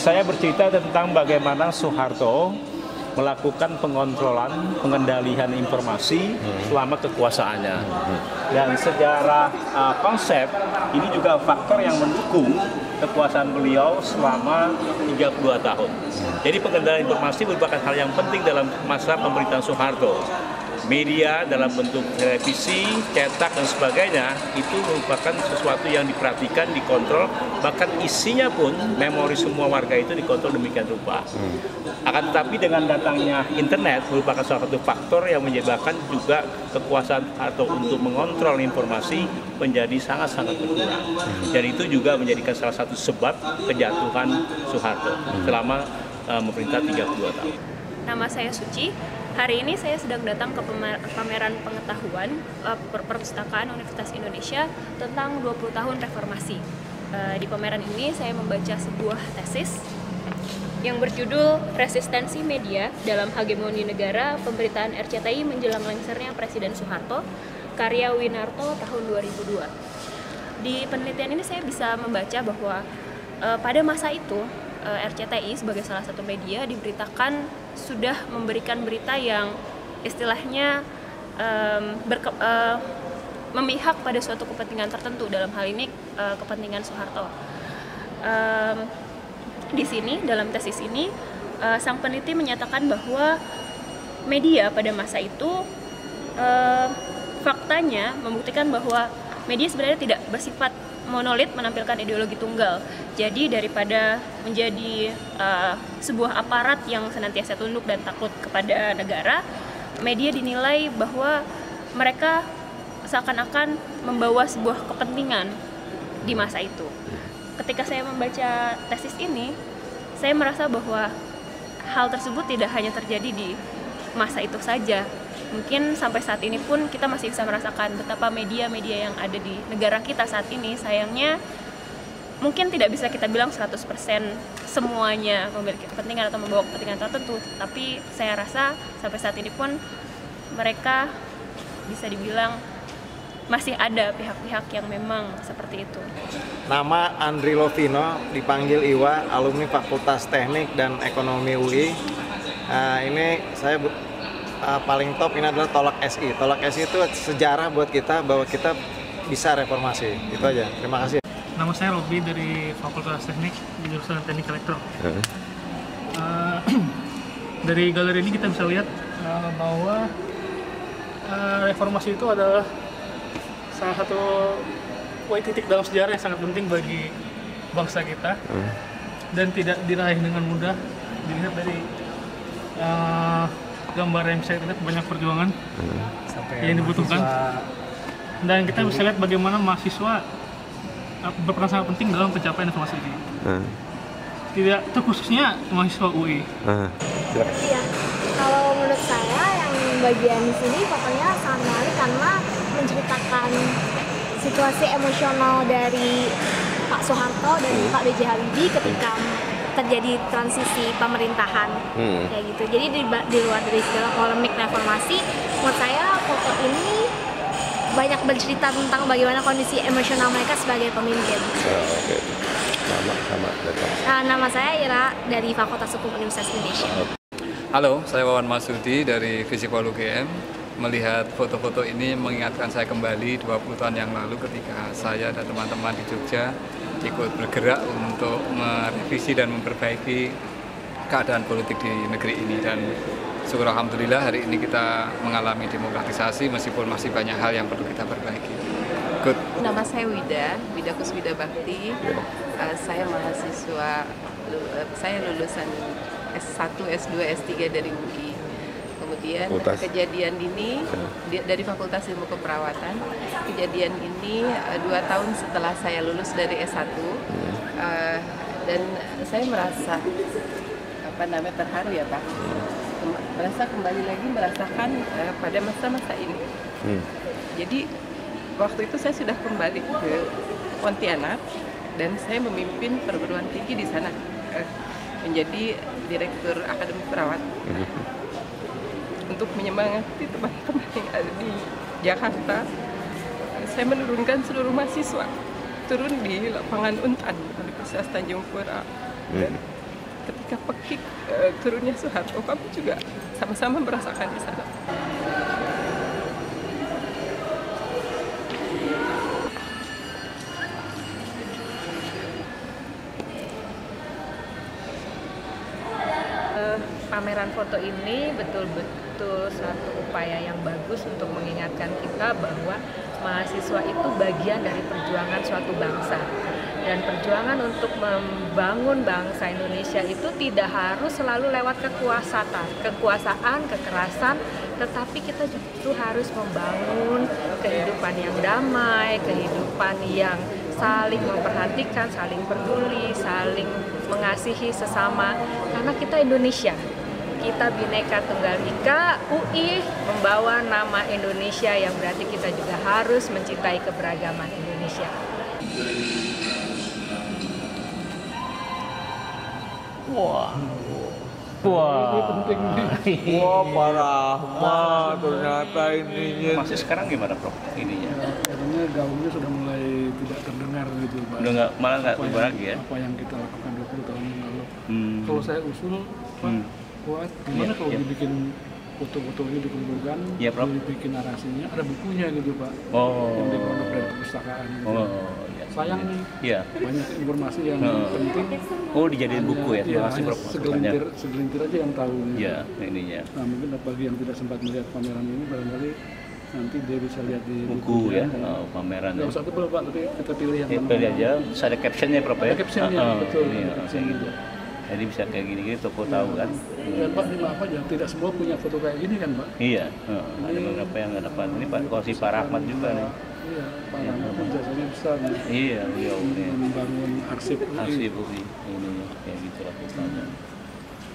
Saya bercerita tentang bagaimana Soeharto melakukan pengontrolan, pengendalian informasi selama kekuasaannya. Dan secara konsep, ini juga faktor yang mendukung kekuasaan beliau selama 32 tahun. Jadi pengendalian informasi merupakan hal yang penting dalam masa pemerintahan Soeharto. Media dalam bentuk televisi, cetak, dan sebagainya itu merupakan sesuatu yang diperhatikan, dikontrol, bahkan isinya pun memori semua warga itu dikontrol demikian rupa. Akan tetapi dengan datangnya internet merupakan salah satu faktor yang menyebabkan juga kekuasaan atau untuk mengontrol informasi menjadi sangat-sangat berkurang. Dan itu juga menjadikan salah satu sebab kejatuhan Soeharto selama memerintah 32 tahun. Nama saya Suci. Hari ini saya sedang datang ke pameran pengetahuan perpustakaan Universitas Indonesia tentang 20 tahun reformasi. Di pameran ini saya membaca sebuah tesis yang berjudul Resistensi Media dalam Hegemoni Negara Pemberitaan RCTI Menjelang Lengsernya Presiden Soeharto, karya Winarto tahun 2002. Di penelitian ini saya bisa membaca bahwa pada masa itu RCTI sebagai salah satu media diberitakan sudah memberikan berita yang istilahnya memihak pada suatu kepentingan tertentu, dalam hal ini kepentingan Soeharto. Di sini dalam tesis ini sang peneliti menyatakan bahwa media pada masa itu faktanya membuktikan bahwa media sebenarnya tidak bersifat monolit menampilkan ideologi tunggal. Jadi daripada menjadi sebuah aparat yang senantiasa tunduk dan takut kepada negara, media dinilai bahwa mereka seakan-akan membawa sebuah kepentingan di masa itu. Ketika saya membaca tesis ini, saya merasa bahwa hal tersebut tidak hanya terjadi di masa itu saja. Mungkin sampai saat ini pun kita masih bisa merasakan betapa media-media yang ada di negara kita saat ini, sayangnya mungkin tidak bisa kita bilang 100% semuanya memiliki kepentingan atau membawa kepentingan tertentu, tapi saya rasa sampai saat ini pun mereka bisa dibilang masih ada pihak-pihak yang memang seperti itu. Nama Andri Lovino, dipanggil Iwa, alumni Fakultas Teknik dan Ekonomi UI. Ini saya paling top ini adalah Tolak SI. Tolak SI itu sejarah buat kita bahwa kita bisa reformasi. Itu aja. Terima kasih. Nama saya Robi dari Fakultas Teknik jurusan Teknik Elektro. Dari galeri ini kita bisa lihat bahwa reformasi itu adalah salah satu titik dalam sejarah yang sangat penting bagi bangsa kita dan tidak diraih dengan mudah. Dilihat dari gambar yang saya lihat banyak perjuangan yang dibutuhkan, dan kita bisa lihat bagaimana mahasiswa berperan sangat penting dalam pencapaian informasi ini. Tidak terkhususnya mahasiswa UI. Iya, kalau menurut saya yang bagian di sini pokoknya sangat menarik karena menceritakan situasi emosional dari Pak Soeharto dan Pak B.J. Habibie ketika terjadi transisi pemerintahan kayak gitu. Jadi di luar dari segala polemik reformasi, menurut saya foto ini banyak bercerita tentang bagaimana kondisi emosional mereka sebagai pemimpin. Oke. Nama saya Ira dari Fakultas Hukum Universitas Indonesia. Halo, saya Wawan Masudi dari Fisika UGM. Melihat foto-foto ini mengingatkan saya kembali 20 tahun yang lalu ketika saya dan teman-teman di Jogja ikut bergerak untuk merevisi dan memperbaiki keadaan politik di negeri ini, dan syukur alhamdulillah hari ini kita mengalami demokratisasi meskipun masih banyak hal yang perlu kita perbaiki. Good. Nama saya Wida Kuswida Bakti. Saya mahasiswa, saya lulusan S1, S2, S3 dari UI. Kemudian kejadian ini dari Fakultas Ilmu Keperawatan. Kejadian ini 2 tahun setelah saya lulus dari S1, dan saya merasa terharu ya Pak. Merasa kembali lagi merasakan pada masa-masa ini. Jadi waktu itu saya sudah kembali ke Pontianak dan saya memimpin perguruan tinggi di sana, menjadi direktur akademi perawat. Untuk menyemangati teman-teman yang ada di Jakarta, saya menurunkan seluruh mahasiswa turun di lapangan Untan Universitas Tanjung Pura. ketika Pekik turunnya Soeharto, kami juga sama-sama merasakan di sana. Pameran foto ini betul-betul suatu upaya yang bagus untuk mengingatkan kita bahwa mahasiswa itu bagian dari perjuangan suatu bangsa. Dan perjuangan untuk membangun bangsa Indonesia itu tidak harus selalu lewat kekuasaan, kekerasan, tetapi kita justru harus membangun kehidupan yang damai, kehidupan yang saling memperhatikan, saling peduli, saling mengasihi sesama, karena kita Indonesia. Kita Bhinneka Tunggal Ika, UI membawa nama Indonesia yang berarti kita juga harus mencintai keberagaman Indonesia. Wah. Ini penting nih. Wah, Pak Rahmat ternyata ininya. Masih sekarang gimana, Prof? Ininya? Ya, katanya gaungnya sudah mulai tidak terdengar gitu, Pak. Udah nggak, malah nggak berubah lagi ya? Apa yang kita lakukan 20 tahun yang lalu. Kalau saya usul, Pak, buat gimana kalau dibikin foto-fotonya dikumpulkan, dibikin narasinya, ada bukunya gitu, Pak. Yang diproduk dari perpustakaan gitu. Sayang nih, banyak informasi yang penting. Dijadiin buku ya? Iya, segelintir aja yang tahu. Iya, ininya. Nah, mungkin bagi yang tidak sempat melihat pameran ini, barangkali nanti dia bisa lihat di buku ya, pameran. Nggak usah tebel, Pak, tapi kita pilih yang pilih aja, bisa ada captionnya, Prof ya? Ada captionnya, betul. Kayak gitu. Jadi bisa kayak gini-gini, toko tahu kan. Dan Pak, ini maaf aja, tidak semua punya foto kayak gini kan, Pak? Iya, ada beberapa yang nggak dapat. Ini Pak Kosi Pak Rahmat juga nih. Iya, Pak Rahmat jasanya besar nih. Iya, beliau membangun arsip UI. Ini kayak gitu lah misalnya.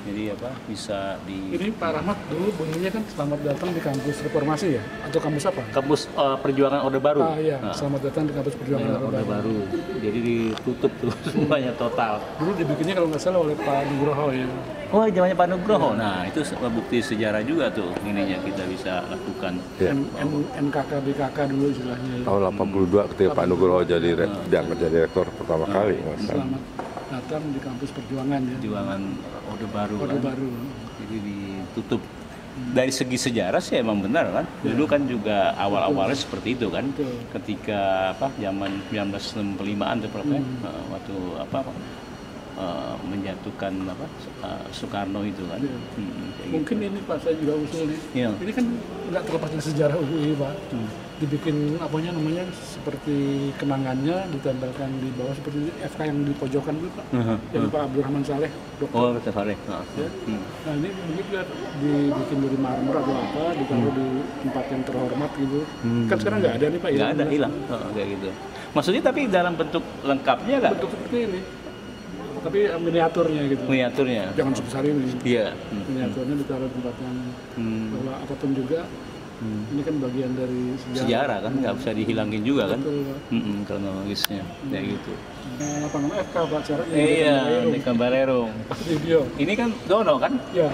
Jadi apa, bisa di... Ini Pak Rahmat dulu bunyinya kan selamat datang di kampus Reformasi ya? Atau kampus apa? Kampus Perjuangan Orde Baru. Iya, selamat datang di kampus Perjuangan Orde Baru. Jadi ditutup tuh semuanya total. Dulu dibikinnya kalau nggak salah oleh Pak Nugroho ya. Oh, zamannya Pak Nugroho. Nah, itu bukti sejarah juga tuh ininya kita bisa lakukan. NKK BKK dulu istilahnya. Tahun 82 ketika Pak Nugroho jadi rektor pertama kali. Selamat datang di kampus Perjuangan ya. Perjuangan Orde Baru. Orde Baru. Jadi ditutup. Dari segi sejarah sih emang benar kan. Dulu kan juga awal-awalnya seperti itu kan. Ketika zaman 1965-an tuh Prof, waktu menjatuhkan Soekarno itu kan. Mungkin gitu. Ini Pak, saya juga usul nih. Ini kan nggak terlepas dari sejarah UI, Pak. Dibikin namanya seperti kenangannya, ditempelkan di bawah seperti FK yang di pojokan dulu, Pak. Jadi Pak Abdurrahman Saleh, dokter. Oh, Dr. Saleh. Ya. Nah, ini juga dibikin dari marmer atau apa, ditaruh di tempat yang terhormat gitu. Kan sekarang nggak ada nih, Pak. Nggak ada, hilang. Kayak gitu. Maksudnya tapi dalam bentuk lengkapnya nggak? Bentuk seperti ini. Tapi miniaturnya gitu. Miniaturnya. Jangan sebesar ini. Iya. Miniaturnya ditaruh tempat yang bahwa apapun juga. Ini kan bagian dari sejarah kan, nggak bisa dihilangin juga kan. Betul, kronologisnya kayak gitu. Apa namanya FK Pak caranya? Iya, di Kambarerung. Video. Ini kan Dono kan? Iya.